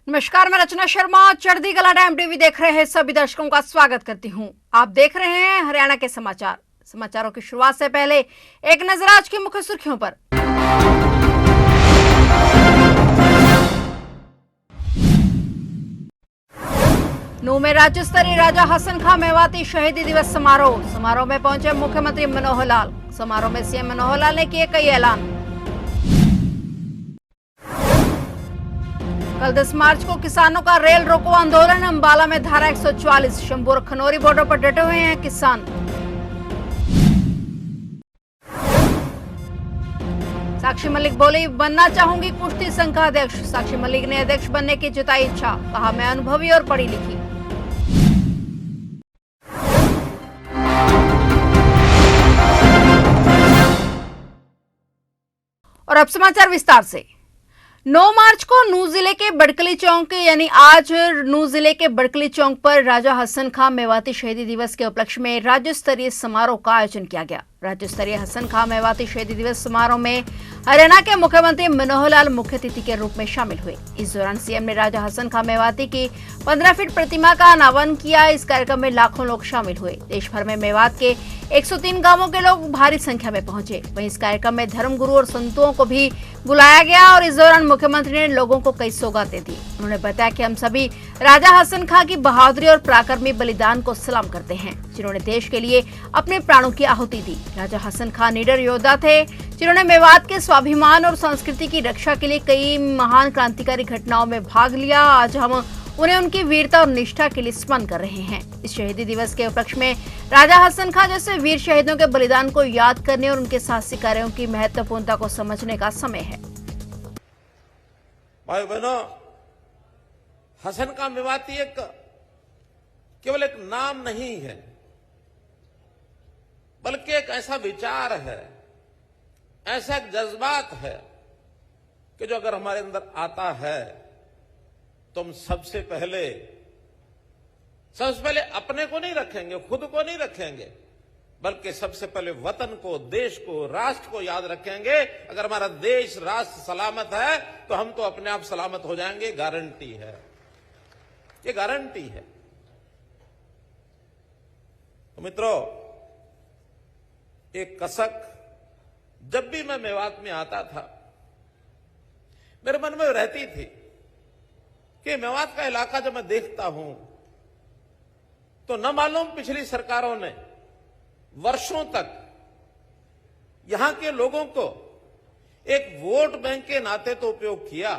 नमस्कार, मैं रचना शर्मा चढ़ती कला टाइम टीवी देख रहे हैं सभी दर्शकों का स्वागत करती हूं। आप देख रहे हैं हरियाणा के समाचार। समाचारों की शुरुआत से पहले एक नजर आज की मुख्य सुर्खियों पर। नूंह में राज्य स्तरीय राजा हसन खां मेवाती शहीदी दिवस समारोह में पहुंचे मुख्यमंत्री मनोहर लाल। समारोह में सीएम मनोहर लाल ने किए कई ऐलान। कल 10 मार्च को किसानों का रेल रोको आंदोलन। अंबाला में धारा 144 शंभू और खनौरी बॉर्डर पर डटे हुए हैं किसान। साक्षी मलिक बोली, बनना चाहूंगी कुश्ती संघ का अध्यक्ष। साक्षी मलिक ने अध्यक्ष बनने की जताई इच्छा, कहा मैं अनुभवी और पढ़ी लिखी। और अब समाचार विस्तार से। 9 मार्च को नूंह जिले के बड़कली चौक यानी आज नूंह जिले के बड़कली चौक पर राजा हसन खां मेवाती शहीदी दिवस के उपलक्ष्य में राज्य स्तरीय समारोह का आयोजन किया गया। राज्य स्तरीय हसन खां मेवाती शहीदी दिवस समारोह में हरियाणा के मुख्यमंत्री मनोहर लाल मुख्य अतिथि के रूप में शामिल हुए। इस दौरान सीएम ने राजा हसन खां मेवाती की 15 फीट प्रतिमा का अनावरण किया। इस कार्यक्रम में लाखों लोग शामिल हुए। देश भर में मेवात के 103 गांवों के लोग भारी संख्या में पहुंचे। वहीं इस कार्यक्रम में धर्मगुरु और संतों को भी बुलाया गया और इस दौरान मुख्यमंत्री ने लोगों को कई सौगातें दी। उन्होंने बताया कि हम सभी राजा हसन खां की बहादुरी और पराक्रमी बलिदान को सलाम करते हैं, जिन्होंने देश के लिए अपने प्राणों की आहुति दी। राजा हसन खां निडर योद्धा थे, जिन्होंने मेवात के स्वाभिमान और संस्कृति की रक्षा के लिए कई महान क्रांतिकारी घटनाओं में भाग लिया। आज हम उन्हें उनकी वीरता और निष्ठा के लिए स्मरण कर रहे हैं। इस शहीदी दिवस के उपलक्ष्य में राजा हसन खां जैसे वीर शहीदों के बलिदान को याद करने और उनके साहसिक कार्यों की महत्वपूर्णता को समझने का समय है। भाई बहनों, हसन खां मेवाती केवल एक नाम नहीं है, बल्कि एक ऐसा विचार है, ऐसा एक जज्बात है कि जो अगर हमारे अंदर आता है तो हम सबसे पहले अपने को नहीं रखेंगे, खुद को नहीं रखेंगे, बल्कि सबसे पहले वतन को, देश को, राष्ट्र को याद रखेंगे। अगर हमारा देश, राष्ट्र सलामत है तो हम तो अपने आप सलामत हो जाएंगे, गारंटी है, ये गारंटी है। तो मित्रों, एक कसक जब भी मैं मेवात में आता था मेरे मन में रहती थी कि मेवात का इलाका जब मैं देखता हूं तो न मालूम पिछली सरकारों ने वर्षों तक यहां के लोगों को एक वोट बैंक के नाते तो उपयोग किया,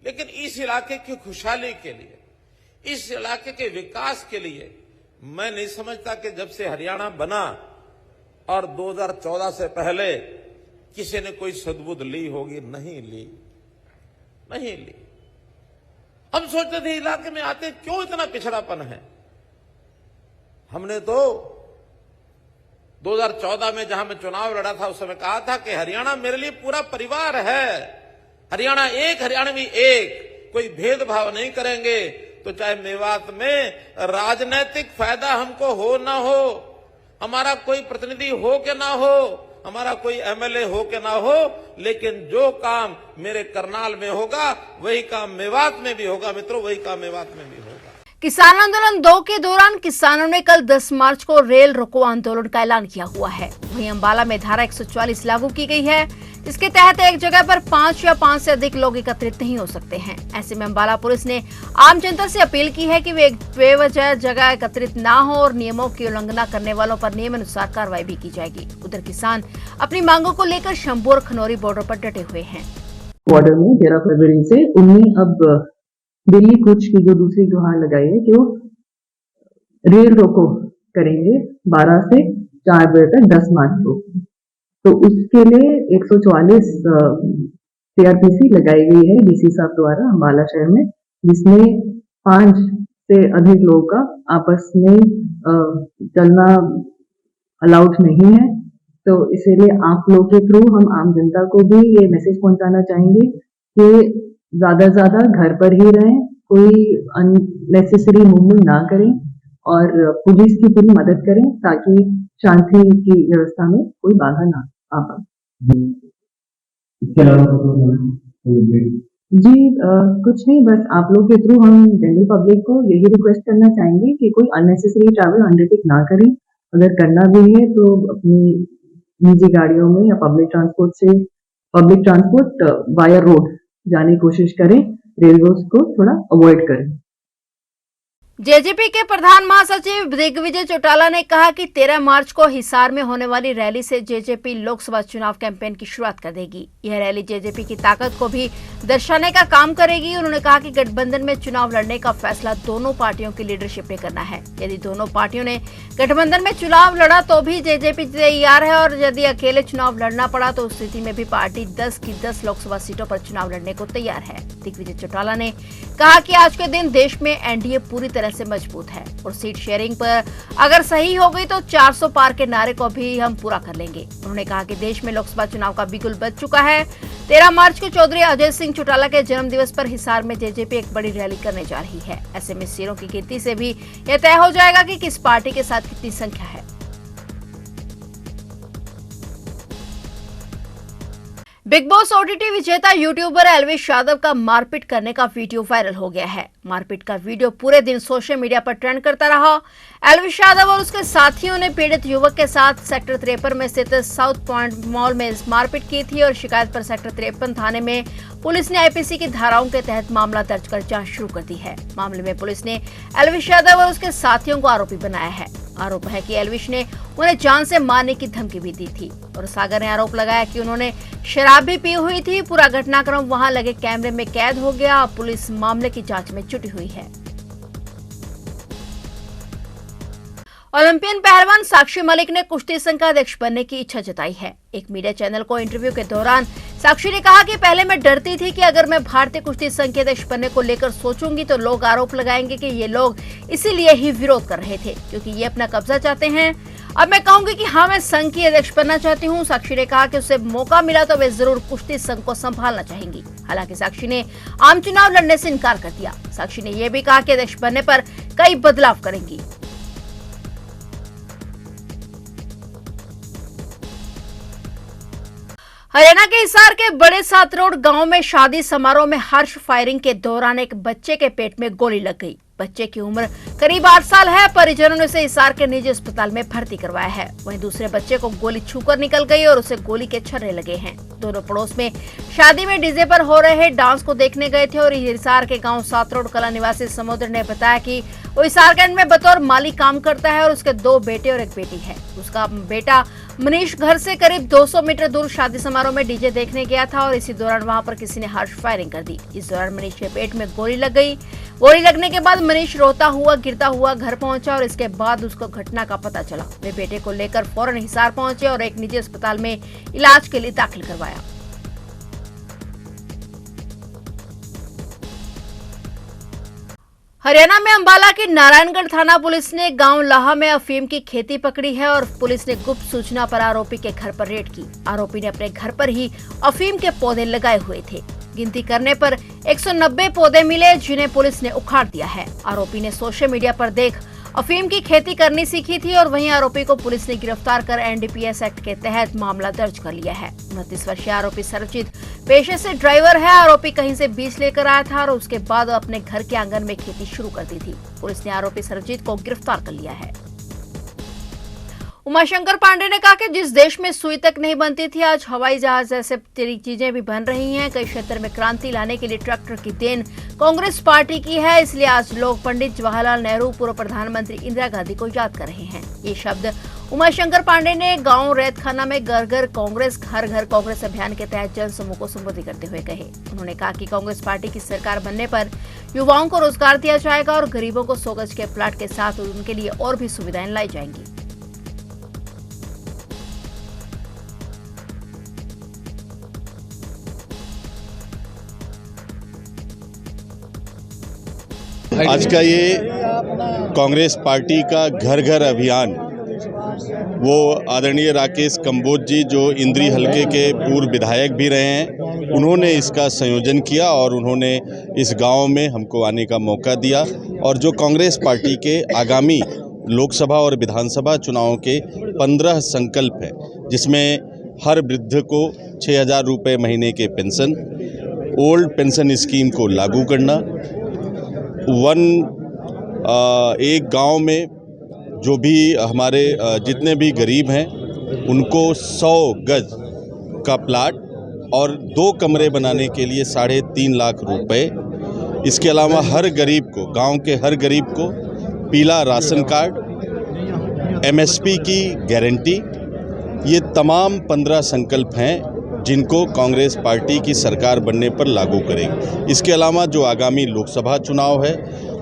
लेकिन इस इलाके की खुशहाली के लिए, इस इलाके के विकास के लिए मैं नहीं समझता कि जब से हरियाणा बना और 2014 से पहले किसी ने कोई सद्बुद्ध ली होगी। नहीं ली। हम सोचते थे इलाके में आते क्यों इतना पिछड़ापन है। हमने तो 2014 में जहां मैं चुनाव लड़ा था उस समय कहा था कि हरियाणा मेरे लिए पूरा परिवार है, हरियाणा एक, हरियाणवी एक, कोई भेदभाव नहीं करेंगे। तो चाहे मेवात में राजनीतिक फायदा हमको हो ना हो, हमारा कोई प्रतिनिधि हो के ना हो, हमारा कोई एमएलए हो के ना हो, लेकिन जो काम मेरे करनाल में होगा वही काम मेवात में भी होगा। मित्रों, वही काम मेवात में भी होगा। किसान आंदोलन 2 के दौरान किसानों ने कल 10 मार्च को रेल रोको आंदोलन का ऐलान किया हुआ है। वहीं अंबाला में धारा 144 लागू की गई है, जिसके तहत एक जगह पर 5 या 5 से अधिक लोग एकत्रित नहीं हो सकते हैं। ऐसे में अंबाला पुलिस ने आम जनता से अपील की है कि वे बेवजह जगह एकत्रित ना हो और नियमों की उल्लंघना करने वालों पर नियमानुसार कार्रवाई भी की जाएगी। उधर किसान अपनी मांगों को लेकर शंभू और खनौरी बॉर्डर पर डटे हुए हैं। बॉर्डर में 13 फरवरी से उन्हें अब दिल्ली कूच की जो दूसरी गुहार लगाई है कि वो रेल रोको करेंगे 12 से 4 बजे तक 10 मार्च को। तो उसके लिए 144 सीआरपीसी लगाई गई है डीसी साहब द्वारा अंबाला शहर में, जिसमें 5 से अधिक लोगों का आपस में चलना अलाउड नहीं है। तो इसीलिए आप लोग के थ्रू हम आम जनता को भी ये मैसेज पहुंचाना चाहेंगे कि ज्यादा से ज्यादा घर पर ही रहें, कोई अननेसेसरी मूवमेंट ना करें और पुलिस की पूरी मदद करें ताकि शांति की व्यवस्था में कोई बाधा ना आ पाए। इसके अलावा जी कुछ नहीं, बस आप लोग के थ्रू हम जनरल पब्लिक को यही रिक्वेस्ट करना चाहेंगे कि कोई अननेसेसरी ट्रैवल अंडरटेक ना करें। अगर करना भी है तो अपनी निजी गाड़ियों में या पब्लिक ट्रांसपोर्ट वाया रोड जाने की कोशिश करें। रेलवे को थोड़ा अवॉइड करें। जेजेपी के प्रधान महासचिव दिग्विजय चौटाला ने कहा कि 13 मार्च को हिसार में होने वाली रैली से जेजेपी लोकसभा चुनाव कैंपेन की शुरुआत कर देगी। यह रैली जेजेपी की ताकत को भी दर्शाने का काम करेगी। उन्होंने कहा कि गठबंधन में चुनाव लड़ने का फैसला दोनों पार्टियों की लीडरशिप ने करना है। यदि दोनों पार्टियों ने गठबंधन में चुनाव लड़ा तो भी जेजेपी तैयार है, और यदि अकेले चुनाव लड़ना पड़ा तो उस स्थिति में भी पार्टी 10 की 10 लोकसभा सीटों पर चुनाव लड़ने को तैयार है। दिग्विजय चौटाला ने कहा कि आज के दिन देश में एनडीए पूरी तरह से मजबूत है और सीट शेयरिंग पर अगर सही हो गई तो 400 पार के नारे को भी हम पूरा कर लेंगे। उन्होंने कहा कि देश में लोकसभा चुनाव का बिगुल बज चुका है। 13 मार्च को चौधरी अजय सिंह चौटाला के जन्मदिवस पर हिसार में जेजेपी एक बड़ी रैली करने जा रही है। ऐसे में सीटों की गिनती से भी यह तय हो जाएगा कि किस पार्टी के साथ कितनी संख्या है। बिग बॉस ओटीटी विजेता यूट्यूबर एल्विश यादव का मारपीट करने का वीडियो वायरल हो गया है। मारपीट का वीडियो पूरे दिन सोशल मीडिया पर ट्रेंड करता रहा। एल्विश यादव और उसके साथियों ने पीड़ित युवक के साथ सेक्टर 53 में स्थित साउथ पॉइंट मॉल में मारपीट की थी और शिकायत पर सेक्टर 53 थाने में पुलिस ने आईपीसी की धाराओं के तहत मामला दर्ज कर जांच शुरू कर दी है। मामले में पुलिस ने एल्विश यादव और उसके साथियों को आरोपी बनाया है। आरोप है कि एल्विश ने उन्हें जान से मारने की धमकी भी दी थी और सागर ने आरोप लगाया कि उन्होंने शराब भी पी हुई थी। पूरा घटनाक्रम वहां लगे कैमरे में कैद हो गया। पुलिस मामले की जांच में जुटी हुई है। ओलंपियन पहलवान साक्षी मलिक ने कुश्ती संघ का अध्यक्ष बनने की इच्छा जताई है। एक मीडिया चैनल को इंटरव्यू के दौरान साक्षी ने कहा कि पहले मैं डरती थी कि अगर मैं भारतीय कुश्ती संघ के अध्यक्ष बनने को लेकर सोचूंगी तो लोग आरोप लगाएंगे कि ये लोग इसीलिए ही विरोध कर रहे थे क्योंकि ये अपना कब्जा चाहते हैं। अब मैं कहूंगी कि हाँ, मैं संघ की अध्यक्ष बनना चाहती हूँ। साक्षी ने कहा कि उसे मौका मिला तो वे जरूर कुश्ती संघ को संभालना चाहेंगी। हालांकि साक्षी ने आम चुनाव लड़ने से इनकार कर दिया। साक्षी ने यह भी कहा कि अध्यक्ष बनने पर कई बदलाव करेंगी। हरियाणा के हिसार के बड़े सात रोड गांव में शादी समारोह में हर्ष फायरिंग के दौरान एक बच्चे के पेट में गोली लग गई। बच्चे की उम्र करीब 8 साल है। परिजनों ने उसे हिसार के निजी अस्पताल में भर्ती करवाया है। वहीं दूसरे बच्चे को गोली छूकर निकल गई और उसे गोली के छर्रे लगे हैं। दोनों पड़ोस में शादी में डीजे पर हो रहे डांस को देखने गए थे और हिसार के गांव सात रोड कला निवासी समुद्र ने बताया कि वो हिसारगंज में बतौर माली काम करता है और उसके 2 बेटे और एक बेटी है। उसका बेटा मनीष घर से करीब 200 मीटर दूर शादी समारोह में डीजे देखने गया था और इसी दौरान वहां पर किसी ने हर्ष फायरिंग कर दी। इस दौरान मनीष के पेट में गोली लग गई। गोली लगने के बाद मनीष रोता हुआ गिरता हुआ घर पहुंचा और इसके बाद उसको घटना का पता चला। वे बेटे को लेकर फौरन हिसार पहुंचे और एक निजी अस्पताल में इलाज के लिए दाखिल करवाया। हरियाणा में अंबाला की नारायणगढ़ थाना पुलिस ने गांव लाहा में अफीम की खेती पकड़ी है और पुलिस ने गुप्त सूचना पर आरोपी के घर पर रेड की। आरोपी ने अपने घर पर ही अफीम के पौधे लगाए हुए थे। गिनती करने पर 190 पौधे मिले जिन्हें पुलिस ने उखाड़ दिया है। आरोपी ने सोशल मीडिया पर देख अफीम की खेती करनी सीखी थी और वहीं आरोपी को पुलिस ने गिरफ्तार कर एनडीपीएस एक्ट के तहत मामला दर्ज कर लिया है। 29 वर्षीय आरोपी सरबजीत पेशे से ड्राइवर है। आरोपी कहीं से बीज लेकर आया था और उसके बाद अपने घर के आंगन में खेती शुरू कर दी थी। पुलिस ने आरोपी सरबजीत को गिरफ्तार कर लिया है। उमाशंकर पांडे ने कहा कि जिस देश में सुई तक नहीं बनती थी आज हवाई जहाज जैसे चीजें भी बन रही हैं। कई क्षेत्र में क्रांति लाने के लिए ट्रैक्टर की देन कांग्रेस पार्टी की है। इसलिए आज लोग पंडित जवाहरलाल नेहरू, पूर्व प्रधानमंत्री इंदिरा गांधी को याद कर रहे हैं। ये शब्द उमाशंकर पांडे ने गांव रैतखाना में घर घर कांग्रेस घर घर कांग्रेस अभियान के तहत जन समूह को संबोधित करते हुए कहे। उन्होंने कहा कि कांग्रेस पार्टी की सरकार बनने पर युवाओं को रोजगार दिया जाएगा और गरीबों को 100 गज के प्लाट के साथ उनके लिए और भी सुविधाएं लाई जाएंगी। आज का ये कांग्रेस पार्टी का घर घर अभियान वो आदरणीय राकेश कंबोज जी जो इंद्री हलके के पूर्व विधायक भी रहे हैं, उन्होंने इसका संयोजन किया और उन्होंने इस गांव में हमको आने का मौका दिया। और जो कांग्रेस पार्टी के आगामी लोकसभा और विधानसभा चुनावों के 15 संकल्प हैं, जिसमें हर वृद्ध को 6,000 रुपये महीने के पेंशन, ओल्ड पेंशन स्कीम को लागू करना, एक गांव में जो भी हमारे जितने भी गरीब हैं उनको 100 गज का प्लाट और 2 कमरे बनाने के लिए 3.5 लाख रुपए। इसके अलावा हर गरीब को, गांव के हर गरीब को पीला राशन कार्ड, MSP की गारंटी, ये तमाम 15 संकल्प हैं जिनको कांग्रेस पार्टी की सरकार बनने पर लागू करेंगे। इसके अलावा जो आगामी लोकसभा चुनाव है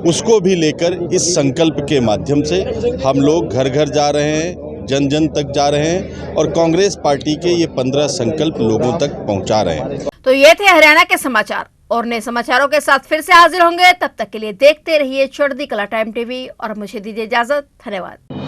उसको भी लेकर इस संकल्प के माध्यम से हम लोग घर घर जा रहे हैं, जन जन तक जा रहे हैं और कांग्रेस पार्टी के ये 15 संकल्प लोगों तक पहुंचा रहे हैं। तो ये थे हरियाणा के समाचार और नए समाचारों के साथ फिर से हाजिर होंगे। तब तक के लिए देखते रहिए चढ़ती कला टाइम टीवी और मुझे दीजिए इजाजत। धन्यवाद।